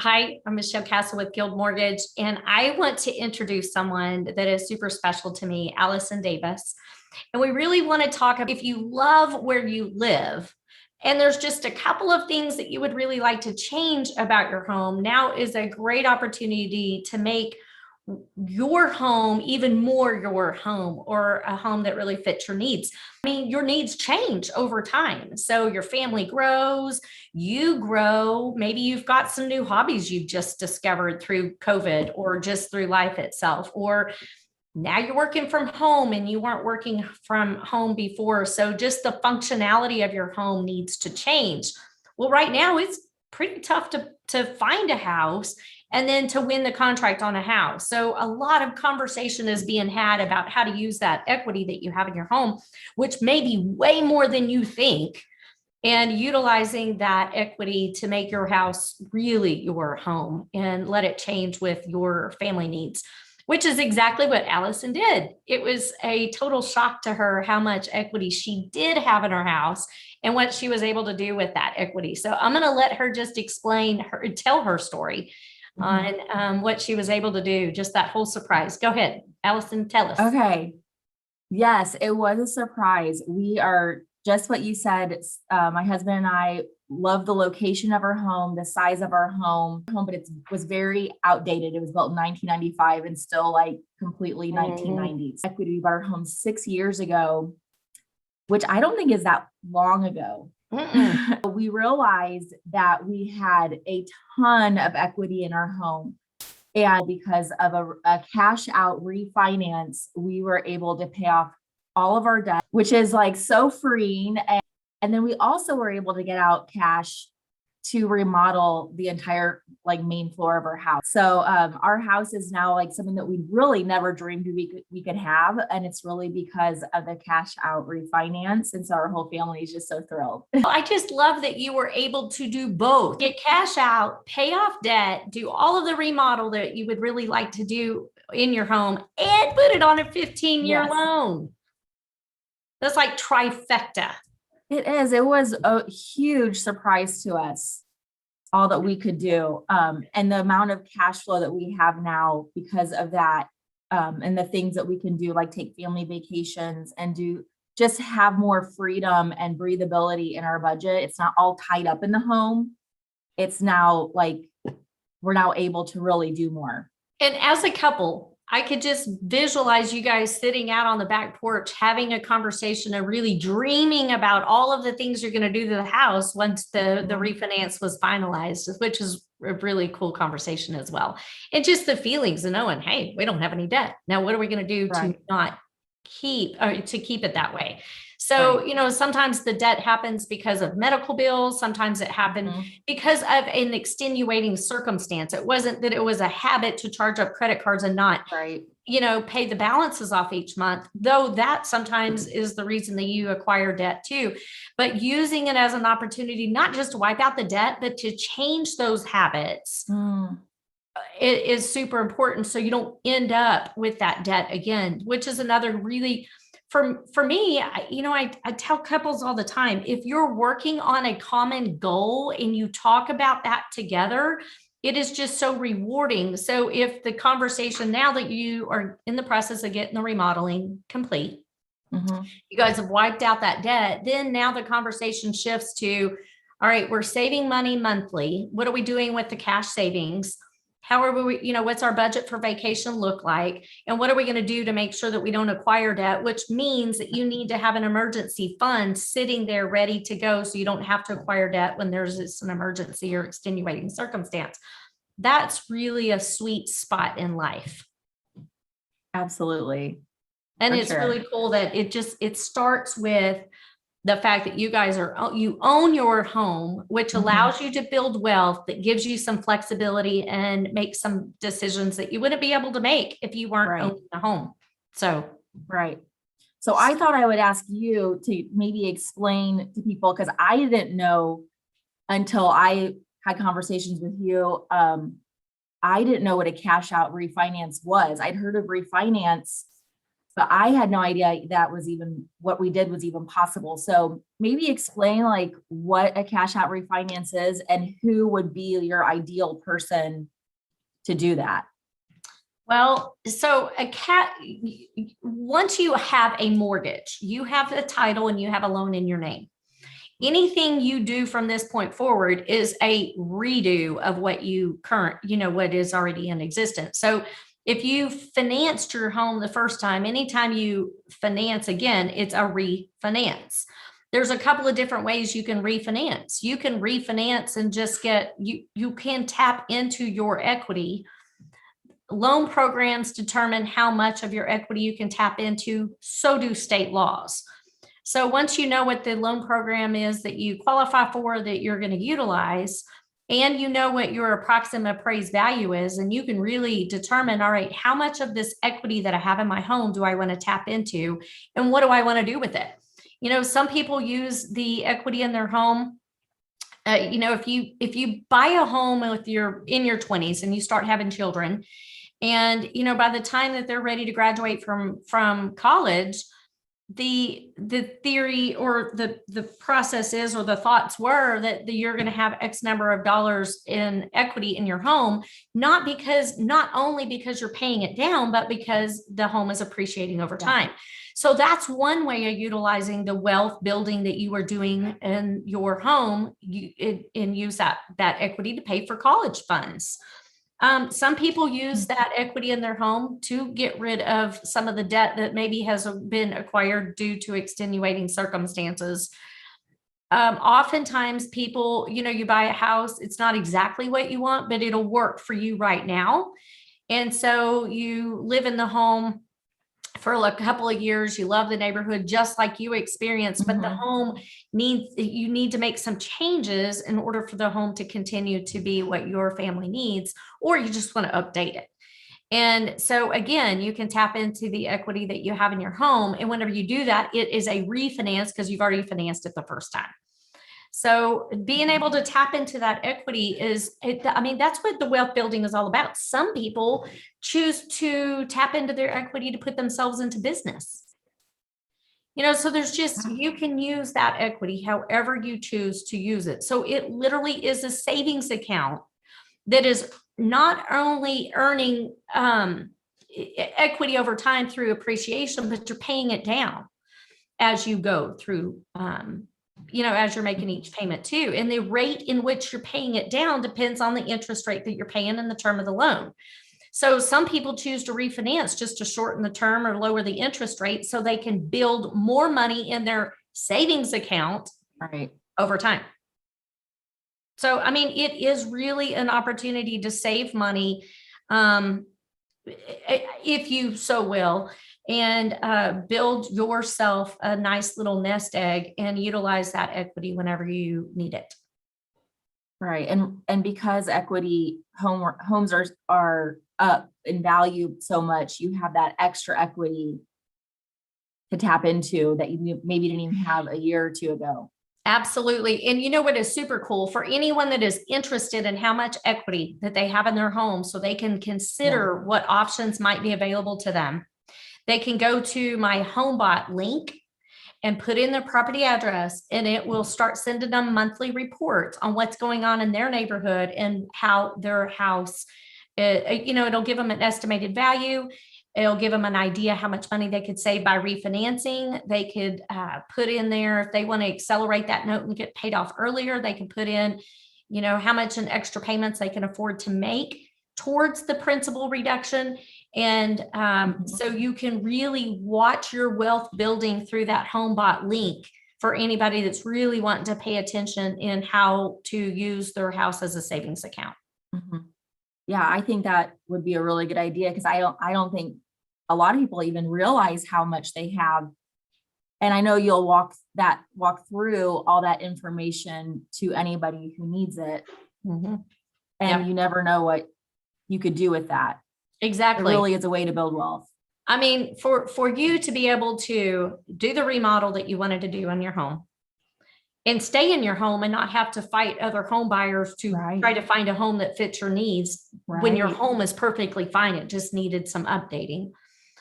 Hi, I'm Michelle Castle with Guild Mortgage, and I want to introduce someone that is super special to me, Allison Davis. And we really want to talk about if you love where you live, and there's just a couple of things that you would really like to change about your home. Now is a great opportunity to make your home even more your home, or a home that really fits your needs. I mean, your needs change over time. So your family grows, you grow. Maybe you've got some new hobbies you've just discovered through COVID or just through life itself, or now you're working from home and you weren't working from home before. So just the functionality of your home needs to change. Well, right now it's pretty tough to find a house and then to win the contract on a house. So a lot of conversation is being had about how to use that equity that you have in your home, which may be way more than you think, and utilizing that equity to make your house really your home and let it change with your family needs, which is exactly what Allison did. It was a total shock to her how much equity she did have in her house and what she was able to do with that equity. So I'm going to let her just tell her story on what she was able to do, just that whole surprise. Go ahead, Allison, tell us. Okay. Yes, it was a surprise. We are just what you said. My husband and I love the location of our home, the size of our home, but it was very outdated. It was built in 1995 and still like completely 1990s. Equity, we bought our home 6 years ago, which I don't think is that long ago. We realized that we had a ton of equity in our home. And because of a cash out refinance, we were able to pay off all of our debt, which is like so freeing. And then we also were able to get out cash to remodel the entire like main floor of our house. So our house is now like something that we really never dreamed we could have. And it's really because of the cash out refinance. And so our whole family is just so thrilled. I just love that you were able to do both: get cash out, pay off debt, do all of the remodel that you would really like to do in your home, and put it on a 15-year loan. That's like trifecta. It is. It was a huge surprise to us, all that we could do. And the amount of cash flow that we have now because of that, and the things that we can do, like take family vacations and just have more freedom and breathability in our budget. It's not all tied up in the home. It's now like, we're now able to really do more. And as a couple, I could just visualize you guys sitting out on the back porch, having a conversation and really dreaming about all of the things you're going to do to the house once the refinance was finalized, which is a really cool conversation as well. And just the feelings of knowing, hey, we don't have any debt. Now, what are we going to do to not keep it that way? So, sometimes the debt happens because of medical bills. Sometimes it happened because of an extenuating circumstance. It wasn't that it was a habit to charge up credit cards and not, pay the balances off each month, though that sometimes is the reason that you acquire debt too. But using it as an opportunity, not just to wipe out the debt, but to change those habits. It is super important. So you don't end up with that debt again, which is another really, for me, I tell couples all the time, if you're working on a common goal and you talk about that together, it is just so rewarding. So if the conversation, now that you are in the process of getting the remodeling complete, you guys have wiped out that debt, then now the conversation shifts to, all right, we're saving money monthly. What are we doing with the cash savings? How are we, what's our budget for vacation look like? And what are we going to do to make sure that we don't acquire debt, which means that you need to have an emergency fund sitting there ready to go so you don't have to acquire debt when there's an emergency or extenuating circumstance. That's really a sweet spot in life. Absolutely. And it's really cool that it starts with the fact that you guys you own your home, which allows you to build wealth, that gives you some flexibility and make some decisions that you wouldn't be able to make if you weren't owning a home. So, So I thought I would ask you to maybe explain to people, because I didn't know until I had conversations with you. I didn't know what a cash out refinance was. I'd heard of refinance But I had no idea that was even what we did was even possible. So maybe explain like what a cash out refinance is and who would be your ideal person to do that. Well, so once you have a mortgage, you have a title and you have a loan in your name. Anything you do from this point forward is a redo of what what is already in existence. So if you financed your home the first time, anytime you finance again, it's a refinance. There's a couple of different ways you can refinance. You can refinance and just you can tap into your equity. Loan programs determine how much of your equity you can tap into. So do state laws. So once you know what the loan program is that you qualify for, that you're going to utilize, and you know what your approximate appraised value is, and you can really determine, all right, how much of this equity that I have in my home do I want to tap into, and what do I want to do with it? Some people use the equity in their home. If you buy a home in your 20s and you start having children, and by the time that they're ready to graduate from college, the theory or the process is, or the thoughts were, that you're going to have X number of dollars in equity in your home, not only because you're paying it down, but because the home is appreciating over time. So that's one way of utilizing the wealth building that you are doing in your home, and use that equity to pay for college funds. Some people use that equity in their home to get rid of some of the debt that maybe has been acquired due to extenuating circumstances. Oftentimes people, you buy a house, it's not exactly what you want, but it'll work for you right now. And so you live in the home for a couple of years, you love the neighborhood just like you experienced, but the home you need to make some changes in order for the home to continue to be what your family needs, or you just want to update it. And so again, you can tap into the equity that you have in your home. And whenever you do that, it is a refinance because you've already financed it the first time. So being able to tap into that equity that's what the wealth building is all about. Some people choose to tap into their equity to put themselves into business. So you can use that equity however you choose to use it. So it literally is a savings account that is not only earning equity over time through appreciation, but you're paying it down as you go through, as you're making each payment too. And the rate in which you're paying it down depends on the interest rate that you're paying and the term of the loan. So some people choose to refinance just to shorten the term or lower the interest rate so they can build more money in their savings account over time. So, it is really an opportunity to save money, if you so will, and build yourself a nice little nest egg and utilize that equity whenever you need it. Right. And because homes are up in value so much, you have that extra equity to tap into that you maybe didn't even have a year or two ago. Absolutely. And you know what is super cool for anyone that is interested in how much equity that they have in their home, so they can consider what options might be available to them. They can go to my HomeBot link and put in their property address, and it will start sending them monthly reports on what's going on in their neighborhood and how their house, it'll give them an estimated value. It'll give them an idea how much money they could save by refinancing. They could put in there, if they want to accelerate that note and get paid off earlier, they can put in, how much in extra payments they can afford to make towards the principal reduction. And so you can really watch your wealth building through that HomeBot link for anybody that's really wanting to pay attention in how to use their house as a savings account. Yeah, I think that would be a really good idea, because I don't think a lot of people even realize how much they have. And I know you'll walk through all that information to anybody who needs it. And you never know what you could do with that. Exactly. It really is a way to build wealth. For you to be able to do the remodel that you wanted to do in your home and stay in your home and not have to fight other home buyers to try to find a home that fits your needs when your home is perfectly fine. It just needed some updating.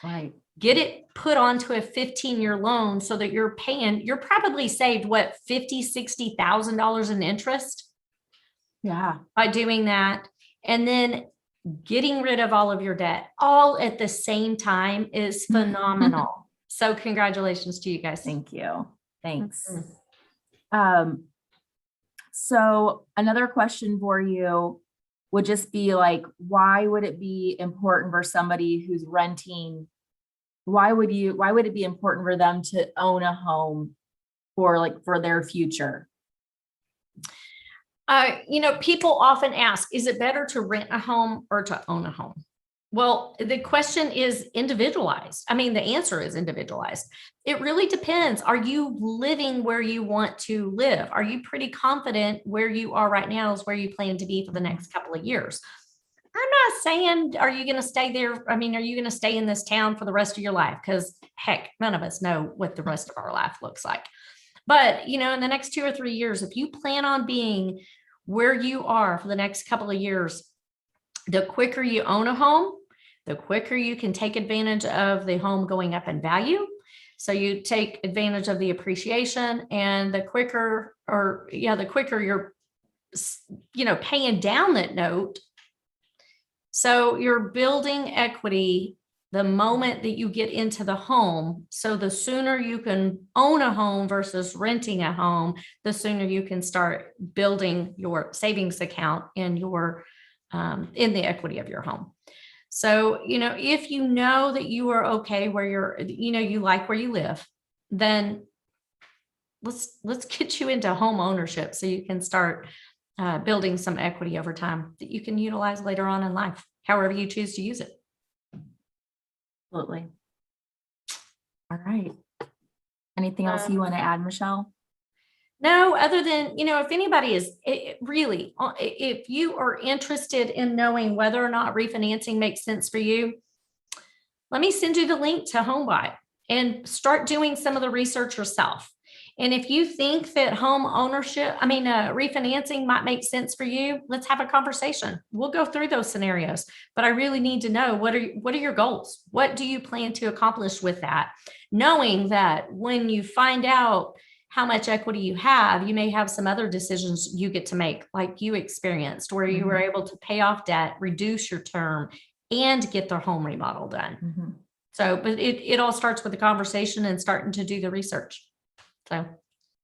Right. get it put onto a 15-year loan so that you're probably saved what, $50,000-$60,000 in interest Yeah. by doing that. And then getting rid of all of your debt all at the same time is phenomenal. So congratulations to you guys. Thank you. Thanks. Mhm. So another question for you would just be like, why would it be important for somebody who's renting? Why would it be important for them to own a home for their future? People often ask, is it better to rent a home or to own a home? Well, the question is individualized. I mean, the answer is individualized. It really depends. Are you living where you want to live? Are you pretty confident where you are right now is where you plan to be for the next couple of years? I'm not saying, are you going to stay there? I mean, are you going to stay in this town for the rest of your life? Because heck, none of us know what the rest of our life looks like. But, in the next 2 or 3 years, if you plan on being where you are for the next couple of years, the quicker you own a home, the quicker you can take advantage of the home going up in value. So you take advantage of the appreciation, and the quicker you're, paying down that note. So you're building equity the moment that you get into the home. So the sooner you can own a home versus renting a home, the sooner you can start building your savings account in in the equity of your home. So, if you know that you are okay where you like where you live, then let's get you into home ownership so you can start building some equity over time that you can utilize later on in life, however you choose to use it. Absolutely. All right. Anything else you want to add, Michelle? No, other than, if anybody is really, if you are interested in knowing whether or not refinancing makes sense for you, let me send you the link to HomeBuy and start doing some of the research yourself. And if you think that refinancing might make sense for you, let's have a conversation. We'll go through those scenarios, but I really need to know what are your goals? What do you plan to accomplish with that? Knowing that when you find out how much equity you have, you may have some other decisions you get to make, like you experienced, where you were able to pay off debt, reduce your term, and get their home remodel done. So, but it all starts with the conversation and starting to do the research. So